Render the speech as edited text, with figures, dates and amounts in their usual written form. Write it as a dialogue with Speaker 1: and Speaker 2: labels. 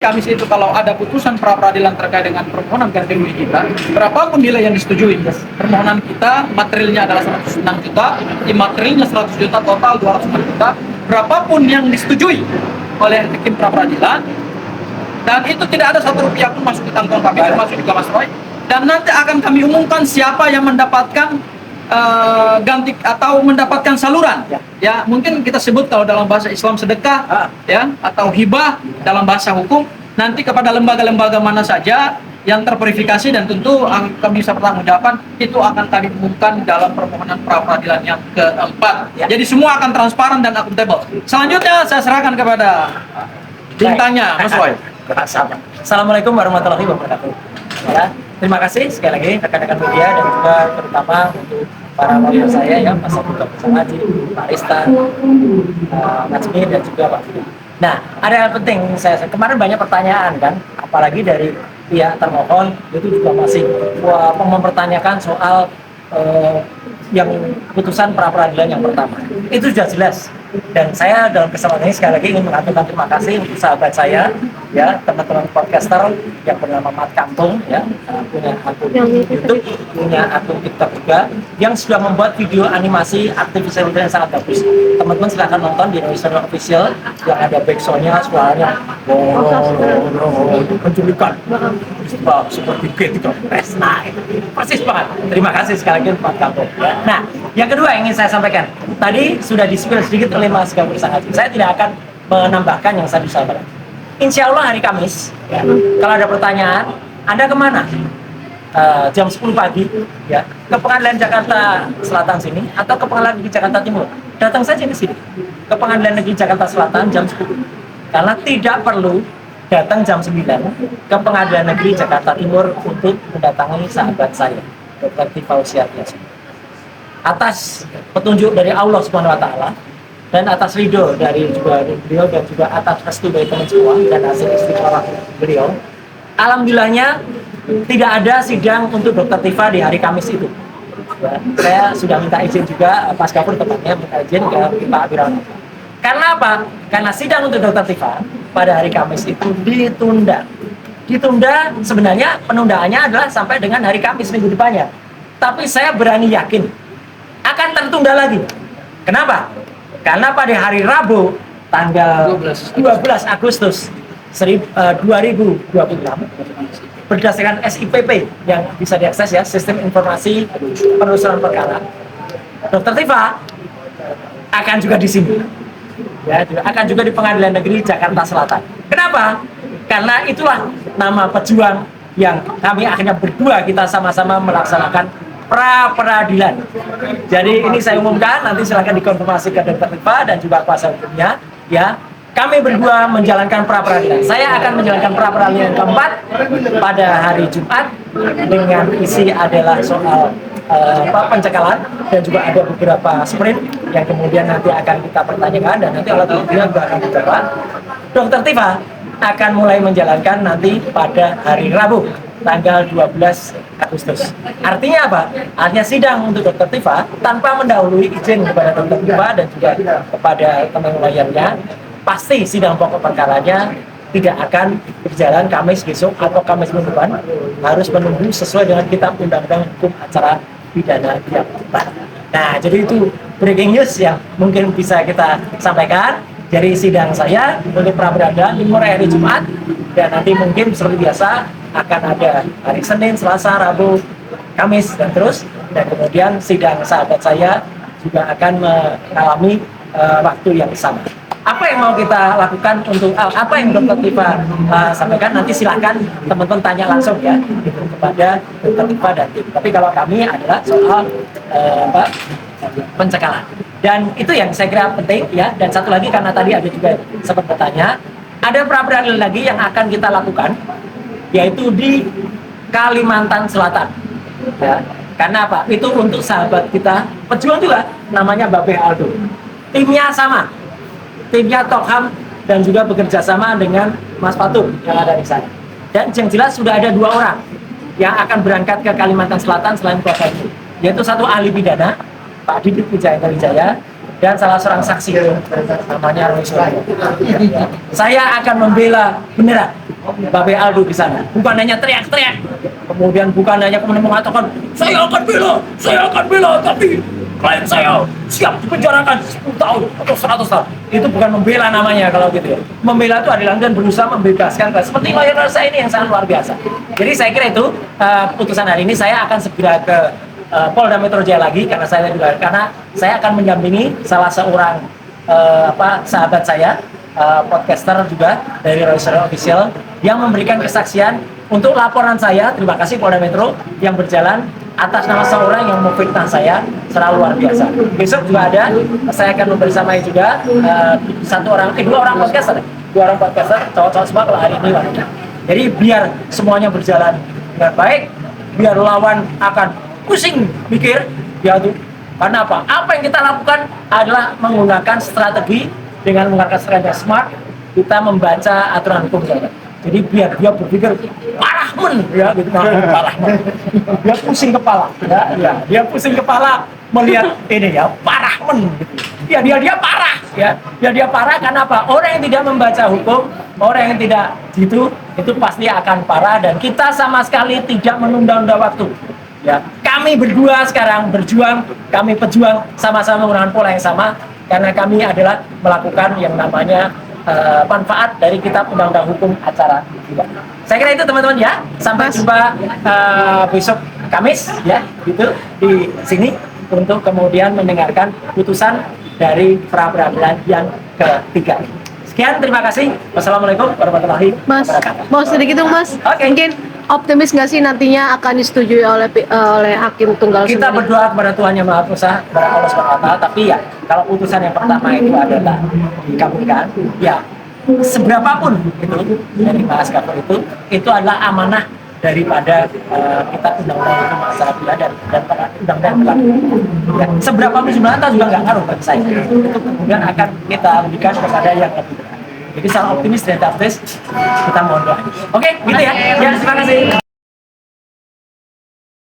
Speaker 1: Kamis itu kalau ada putusan pra peradilan terkait dengan permohonan ganti rugi kita, berapapun nilai yang disetujui, permohonan kita materialnya adalah 106 juta, imaterialnya 100 juta, total 200 juta, berapapun yang disetujui oleh hakim pra peradilan, dan itu tidak ada satu rupiah pun masuk ke kantong kami, termasuk juga Mas Roy, dan nanti akan kami umumkan siapa yang mendapatkan ganti atau mendapatkan saluran, ya mungkin kita sebut kalau dalam bahasa Islam sedekah, ya atau hibah dalam bahasa hukum, nanti kepada lembaga-lembaga mana saja yang terverifikasi dan tentu kami bisa bertanggungjawabkan, itu akan kami umumkan dalam permohonan pra peradilan yang keempat. Jadi semua akan transparan dan akuntabel. Selanjutnya saya serahkan kepada bintangnya Mas Roy.
Speaker 2: Assalamualaikum warahmatullahi wabarakatuh. Ya, terima kasih sekali lagi rekan-rekan media dan juga terutama untuk para warga saya ya, Mas Abdullah Haji, Pak Rista, Najmi dan juga Pak Fidi. Nah, ada yang penting saya kemarin banyak pertanyaan kan, apalagi dari pihak termohon itu juga masih mempertanyakan soal yang putusan pra peradilan yang pertama. Itu sudah jelas. Dan saya dalam kesempatan ini sekali lagi ingin mengaturkan terima kasih untuk sahabat saya, ya teman-teman podcaster yang bernama Mat Kampung, ya punya akun YouTube, punya akun TikTok juga, yang sudah membuat video animasi artificial intelligence yang sangat bagus. Teman-teman silahkan nonton di Indonesia Official yang ada backsoundnya, suaranya penculikan seperti gitu, Resna itu persis banget. Terima kasih sekali lagi Mat Kampung. Ya. Nah, yang kedua yang ingin saya sampaikan, tadi sudah di-spill sedikit oleh Mas Gabur Sangat. Saya tidak akan menambahkan yang saya bisa sampaikan. Insya Allah hari Kamis, ya, kalau ada pertanyaan, Anda kemana? Jam 10 pagi, ya, ke Pengadilan Jakarta Selatan sini, atau ke Pengadilan Negeri Jakarta Timur. Datang saja ke sini, ke Pengadilan Negeri Jakarta Selatan jam 10. Karena tidak perlu datang jam 9 ke Pengadilan Negeri Jakarta Timur untuk mendatangi sahabat saya, Dr. Tifau Siatias. Atas petunjuk dari Allah Subhanahu wa Ta'ala dan atas ridho dari juga beliau dan juga atas restu dari teman semua dan hasil istiqomah beliau, alhamdulillahnya tidak ada sidang untuk Dr. Tifa di hari Kamis itu. Ya, saya sudah minta izin juga, Mas Gafur tepatnya minta izin ke Pak Wirawan. Karena apa? Karena sidang untuk Dr. Tifa pada hari Kamis itu ditunda. Ditunda sebenarnya penundaannya adalah sampai dengan hari Kamis minggu depannya. Tapi saya berani yakin akan tertunda lagi. Kenapa? Karena pada hari Rabu tanggal 12 Agustus 2026 berdasarkan SIPP yang bisa diakses ya, Sistem Informasi Penelusuran Perkara, Dr. Tifa akan juga di sini. Ya, akan juga di Pengadilan Negeri Jakarta Selatan. Kenapa? Karena itulah nama pejuang yang kami akhirnya berdua kita sama-sama melaksanakan pra peradilan. Jadi ini saya umumkan, nanti silahkan dikonfirmasi ke Dr. Tifa dan juga kuasa hukumnya. Ya, kami berdua menjalankan pra peradilan. Saya akan menjalankan pra peradilan keempat pada hari Jumat dengan isi adalah soal pencekalan dan juga ada beberapa sprint yang kemudian nanti akan kita pertanyakan dan nanti alat buktinya juga akan dicoba. Dr. Tifa akan mulai menjalankan nanti pada hari Rabu tanggal 12 Agustus. Artinya apa? Artinya sidang untuk Dr. Tifa tanpa mendahului izin kepada Dr. Tifa dan juga kepada teman lawyernya, pasti sidang pokok perkaranya tidak akan berjalan Kamis besok atau Kamis minggu depan, harus menunggu sesuai dengan kitab undang-undang hukum acara pidana yang baru. Nah, jadi itu breaking news yang mungkin bisa kita sampaikan dari sidang saya untuk pra peradilan dimulai hari Jumat dan nanti mungkin seperti biasa akan ada hari Senin, Selasa, Rabu, Kamis dan terus, dan kemudian sidang sahabat saya juga akan mengalami waktu yang sama. Apa yang mau kita lakukan untuk apa yang Dr. Tifa sampaikan, nanti silahkan teman-teman tanya langsung ya gitu, kepada Dr. Tifa dan tim. Tapi kalau kami adalah soal pencekalan. Dan itu yang saya kira penting ya. Dan satu lagi karena tadi ada juga sempat bertanya, ada pra peradilan lagi yang akan kita lakukan, yaitu di Kalimantan Selatan. Ya. Karena apa? Itu untuk sahabat kita pejuang juga, namanya Babe Aldo. Timnya sama. Timnya Tokham dan juga bekerja sama dengan Mas Fatum yang ada di sana. Dan yang jelas sudah ada 2 orang yang akan berangkat ke Kalimantan Selatan selain kuasa hukum, yaitu satu ahli pidana, Pak Didit Wijaya, dan salah seorang saksi namanya Roy Suryo. Saya akan membela beneran Babe Aldo di sana. Bukan hanya teriak-teriak, kemudian bukan hanya kemudian mengatakan saya akan bela, tapi klien saya siap dipenjarakan 10 tahun atau 100 tahun. Itu bukan membela namanya kalau gitu ya. Membela itu adalah dan berusaha membebaskan klien. Seperti lawyer saya ini yang sangat luar biasa. Jadi saya kira itu putusan hari ini saya akan segera ke Polda Metro Jaya lagi karena saya akan mendampingi salah seorang sahabat saya, podcaster juga dari Royster Official yang memberikan kesaksian untuk laporan saya. Terima kasih Polda Metro yang berjalan atas nama seorang yang memfitnah saya selalu luar biasa. Besok juga ada, saya akan membersamai juga dua orang podcaster, cowok-cowok semua kalau hari ini wanita. Jadi biar semuanya berjalan dengan baik, biar lawan akan pusing mikir, ya tuh. Karena apa? Apa yang kita lakukan adalah menggunakan strategi dengan menggunakan strategi smart, kita membaca aturan hukum. Jadi biar dia berpikir parah ya gitu, parah dia pusing kepala, ya dia pusing kepala melihat ini ya parah gitu. Dia parah ya, dia parah karena apa? Orang yang tidak membaca hukum, orang yang tidak itu pasti akan parah dan kita sama sekali tidak menunda-nunda waktu. Ya, kami berdua sekarang berjuang, kami pejuang sama-sama menggunakan pola yang sama karena kami adalah melakukan yang namanya manfaat dari kitab undang-undang hukum acara pidana. Saya kira itu teman-teman ya. Sampai jumpa besok Kamis ya, gitu di sini untuk kemudian mendengarkan putusan dari pra peradilan yang ketiga. Sekian, terima kasih. Wassalamualaikum warahmatullahi wabarakatuh.
Speaker 3: Mau sedikit dong Mas?
Speaker 2: Oke.
Speaker 3: Mungkin optimis nggak sih nantinya akan disetujui oleh hakim tunggal
Speaker 2: Kita
Speaker 3: sendiri?
Speaker 2: berdoa kepada Tuhan Yang Maha Kuasa, kepada Allah Subhanahu Wa Taala. Tapi ya, kalau putusan yang pertama itu adalah dikabulkan, ya seberapapun itu dari Mahaskapur itu adalah amanah daripada kita undang-undang hukum acara pidana dan para undang-undang yang berlaku. Ya, seberapapun sebenarnya juga nggak ngaruh bagi saya. Itu kemudian akan kita berikan kepada yang lebih berat. Jadi secara optimis dan optimis kita mohon doa. Oke, gitu ya. Ya, terima kasih.